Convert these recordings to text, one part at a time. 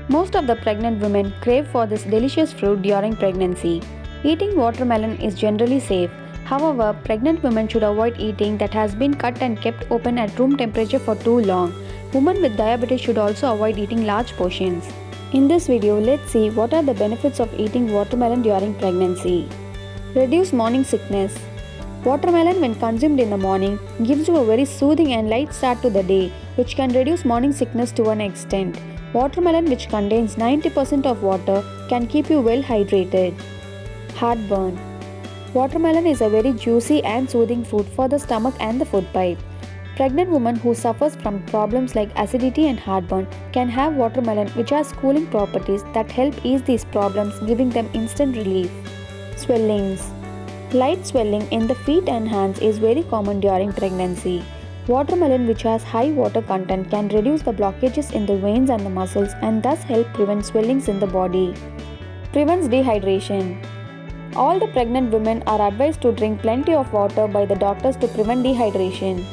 Most of the pregnant women crave for this delicious fruit during pregnancy. Eating watermelon is generally safe. However, pregnant women should avoid eating that has been cut and kept open at room temperature for too long. Women with diabetes should also avoid eating large portions. In this video, let's see what are the benefits of eating watermelon during pregnancy. Reduce morning sickness. Watermelon, when consumed in the morning, gives you a very soothing and light start to the day, which can reduce morning sickness to an extent. Watermelon, which contains 90% of water, can keep you well hydrated. Heartburn. Watermelon is a very juicy and soothing food for the stomach and the food pipe. Pregnant women who suffers from problems like acidity and heartburn can have watermelon, which has cooling properties that help ease these problems, giving them instant relief. Swellings. Light swelling in the feet and hands is very common during pregnancy. Watermelon, which has high water content, can reduce the blockages in the veins and the muscles and thus help prevent swellings in the body. Prevents dehydration. All the pregnant women are advised to drink plenty of water by the doctors to prevent dehydration.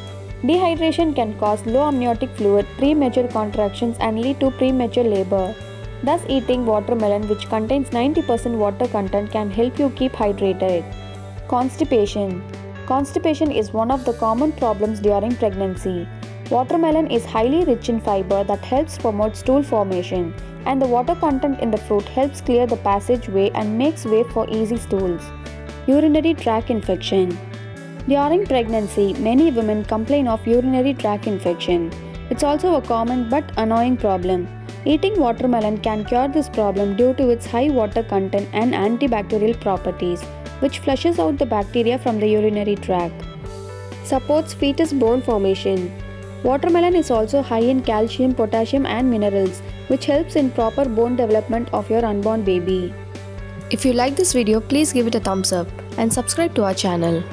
Dehydration can cause low amniotic fluid, premature contractions and lead to premature labor. Thus, eating watermelon, which contains 90% water content, can help you keep hydrated. Constipation. Constipation is one of the common problems during pregnancy. Watermelon is highly rich in fiber that helps promote stool formation, and the water content in the fruit helps clear the passageway and makes way for easy stools. Urinary tract infection. During pregnancy, many women complain of urinary tract infection. It's also a common but annoying problem. Eating watermelon can cure this problem due to its high water content and antibacterial properties, which flushes out the bacteria from the urinary tract. Supports fetus bone formation. Watermelon is also high in calcium, potassium and minerals, which helps in proper bone development of your unborn baby. If you like this video, please give it a thumbs up and subscribe to our channel.